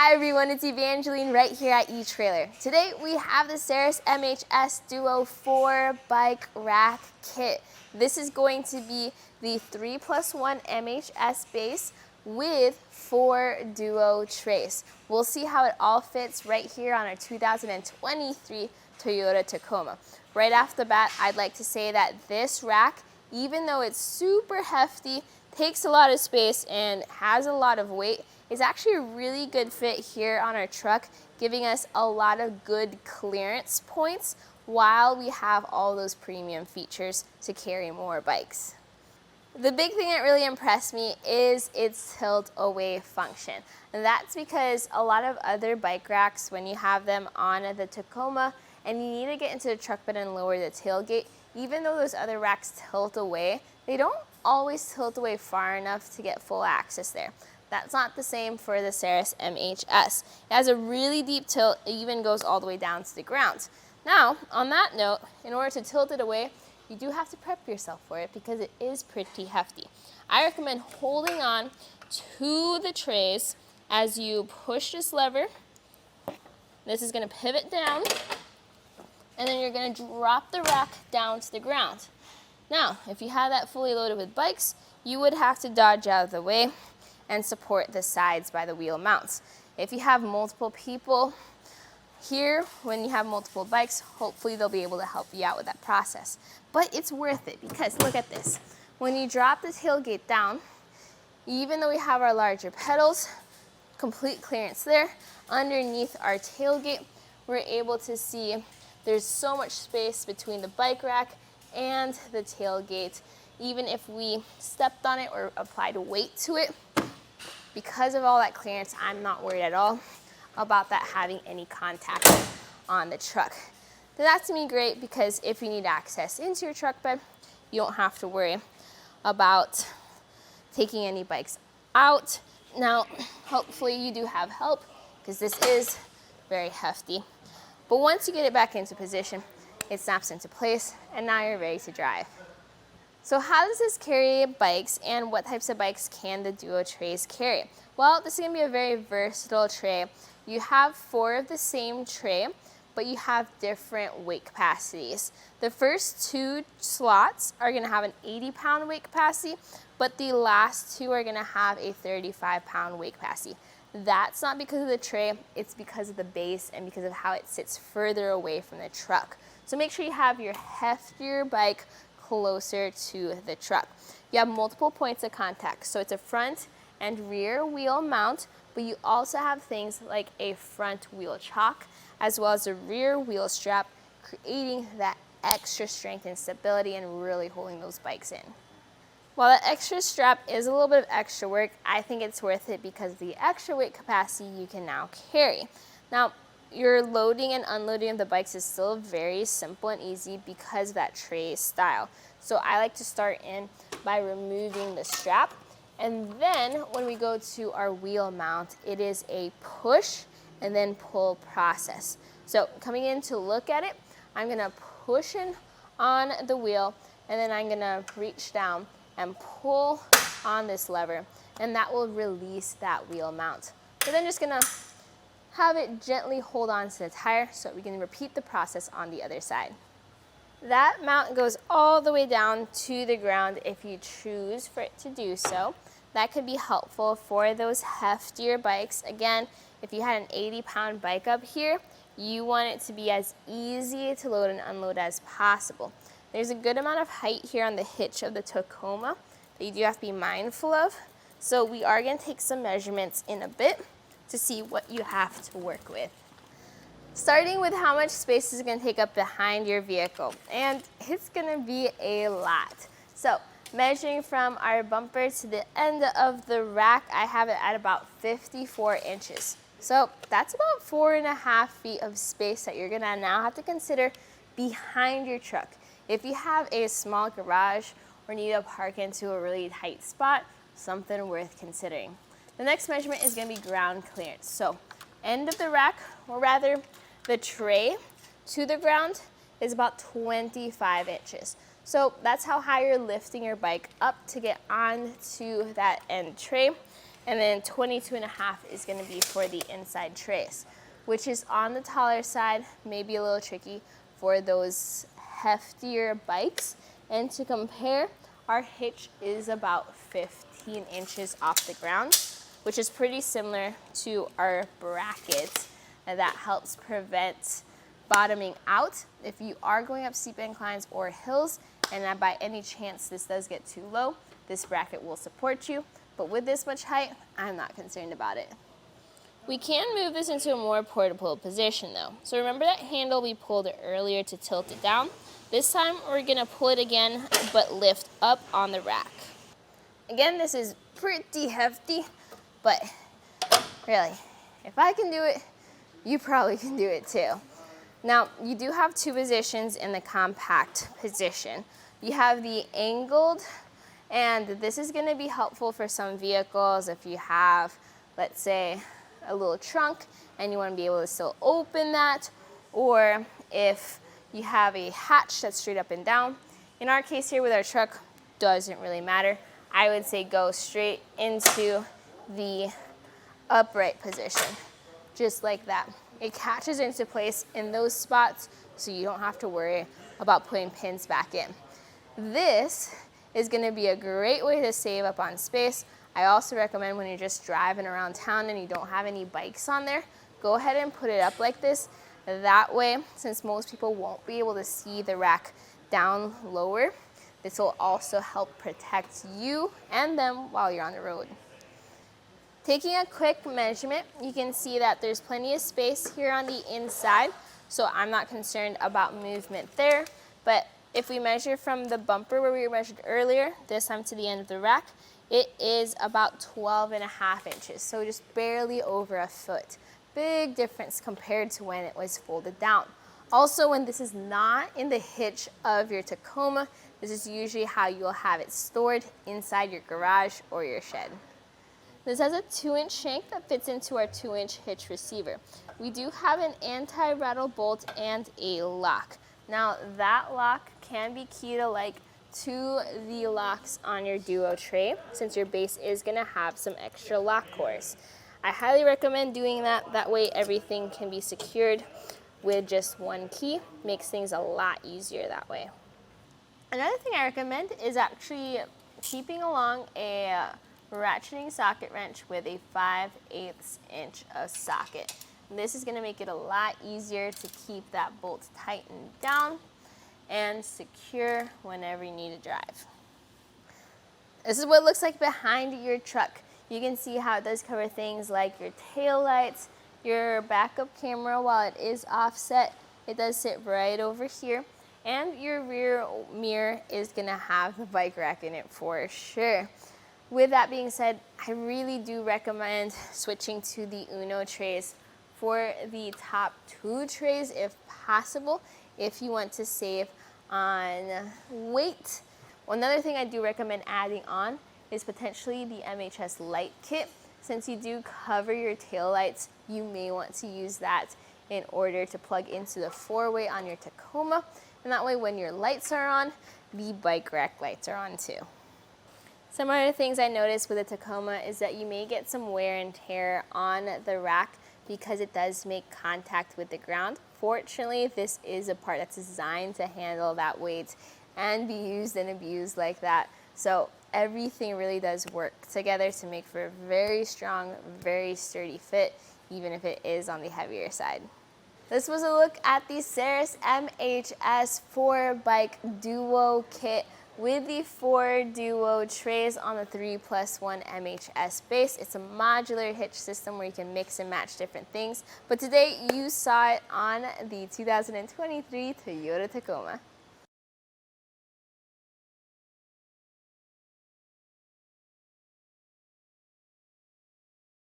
Hi everyone, it's Evangeline right here at eTrailer. Today we have the Saris MHS DUO 4-bike rack kit. This is going to be the 3+1 MHS base with 4 Duo trays. We'll see how it all fits right here on our 2023 Toyota Tacoma. Right off the bat, I'd like to say that this rack, even though it's super hefty, takes a lot of space and has a lot of weight, is actually a really good fit here on our truck, giving us a lot of good clearance points while we have all those premium features to carry more bikes. The big thing that really impressed me is its tilt away function. And that's because a lot of other bike racks, when you have them on the Tacoma and you need to get into the truck bed and lower the tailgate, even though those other racks tilt away, they don't always tilt away far enough to get full access there. That's not the same for the Saris MHS. It has a really deep tilt, it even goes all the way down to the ground. Now, on that note, in order to tilt it away, you do have to prep yourself for it because it is pretty hefty. I recommend holding on to the trays as you push this lever. This is going to pivot down, and then you're going to drop the rack down to the ground. Now, if you had that fully loaded with bikes, you would have to dodge out of the way and support the sides by the wheel mounts. If you have multiple people here, when you have multiple bikes, hopefully they'll be able to help you out with that process. But it's worth it because look at this. When you drop the tailgate down, even though we have our larger pedals, complete clearance there, underneath our tailgate, we're able to see there's so much space between the bike rack and the tailgate. Even if we stepped on it or applied weight to it, because of all that clearance, I'm not worried at all about that having any contact on the truck. So that's gonna be great because if you need access into your truck bed, you don't have to worry about taking any bikes out. Now, hopefully you do have help because this is very hefty. But once you get it back into position, it snaps into place and now you're ready to drive. So how does this carry bikes and what types of bikes can the Duo trays carry? Well, this is going to be a very versatile tray. You have 4 of the same tray, but you have different weight capacities. The first 2 slots are going to have an 80-pound weight capacity, but the last 2 are going to have a 35-pound weight capacity. That's not because of the tray, it's because of the base and because of how it sits further away from the truck. So make sure you have your heftier bike closer to the truck. You have multiple points of contact, so it's a front and rear wheel mount, but you also have things like a front wheel chock as well as a rear wheel strap, creating that extra strength and stability and really holding those bikes in. While that extra strap is a little bit of extra work, I think it's worth it because of the extra weight capacity you can now carry. Now, your loading and unloading of the bikes is still very simple and easy because of that tray style. So I like to start in by removing the strap, and then when we go to our wheel mount, it is a push and then pull process. So coming in to look at it, I'm gonna push in on the wheel and then I'm gonna reach down and pull on this lever, and that will release that wheel mount. We're then just gonna have it gently hold on to the tire so we can repeat the process on the other side. That mount goes all the way down to the ground if you choose for it to do so. That could be helpful for those heftier bikes. Again, if you had an 80-pound bike up here, you want it to be as easy to load and unload as possible. There's a good amount of height here on the hitch of the Tacoma that you do have to be mindful of. So we are going to take some measurements in a bit to see what you have to work with. Starting with how much space is going to take up behind your vehicle, and it's going to be a lot. So measuring from our bumper to the end of the rack, I have it at about 54 inches. So that's about 4.5 feet of space that you're going to now have to consider behind your truck. If you have a small garage or need to park into a really tight spot, something worth considering. The next measurement is going to be ground clearance. So end of the rack, or rather the tray to the ground, is about 25 inches. So that's how high you're lifting your bike up to get onto that end tray. And then 22.5 is gonna be for the inside trays, which is on the taller side, maybe a little tricky for those heftier bikes. And to compare, our hitch is about 15 inches off the ground, which is pretty similar to our bracket, and that helps prevent bottoming out if you are going up steep inclines or hills, and that by any chance this does get too low, this bracket will support you. But with this much height, I'm not concerned about it. We can move this into a more portable position though. So remember that handle we pulled earlier to tilt it down? This time we're gonna pull it again, but lift up on the rack. Again, this is pretty hefty, but really, if I can do it, you probably can do it too. Now, you do have two positions in the compact position. You have the angled, and this is gonna be helpful for some vehicles if you have, let's say, a little trunk and you wanna be able to still open that, or if you have a hatch that's straight up and down. In our case here with our truck, doesn't really matter. I would say go straight into the upright position, just like that. It catches into place in those spots, so you don't have to worry about putting pins back in. This is gonna be a great way to save up on space. I also recommend when you're just driving around town and you don't have any bikes on there, go ahead and put it up like this. That way, since most people won't be able to see the rack down lower, this will also help protect you and them while you're on the road. Taking a quick measurement, you can see that there's plenty of space here on the inside, so I'm not concerned about movement there. But if we measure from the bumper where we measured earlier, this time to the end of the rack, it is about 12.5 inches, so just barely over a foot. Big difference compared to when it was folded down. Also, when this is not in the hitch of your Tacoma, this is usually how you'll have it stored inside your garage or your shed. This has a 2-inch shank that fits into our 2-inch hitch receiver. We do have an anti-rattle bolt and a lock. Now that lock can be keyed alike to the locks on your Duo tray, since your base is gonna have some extra lock cores. I highly recommend doing that. That way everything can be secured with just one key. Makes things a lot easier that way. Another thing I recommend is actually keeping along a ratcheting socket wrench with a 5/8 inch of socket. This is gonna make it a lot easier to keep that bolt tightened down and secure whenever you need to drive. This is what it looks like behind your truck. You can see how it does cover things like your tail lights, your backup camera while it is offset. It does sit right over here. And your rear mirror is gonna have the bike rack in it for sure. With that being said, I really do recommend switching to the Uno trays for the top 2 trays if possible, if you want to save on weight. Another thing I do recommend adding on is potentially the MHS light kit. Since you do cover your tail lights, you may want to use that in order to plug into the 4-way on your Tacoma. And that way when your lights are on, the bike rack lights are on too. Some other things I noticed with the Tacoma is that you may get some wear and tear on the rack because it does make contact with the ground. Fortunately, this is a part that's designed to handle that weight and be used and abused like that. So everything really does work together to make for a very strong, very sturdy fit, even if it is on the heavier side. This was a look at the Saris MHS 4-bike Duo kit with the 4 Duo trays on the 3+1 MHS base. It's a modular hitch system where you can mix and match different things. But today you saw it on the 2023 Toyota Tacoma.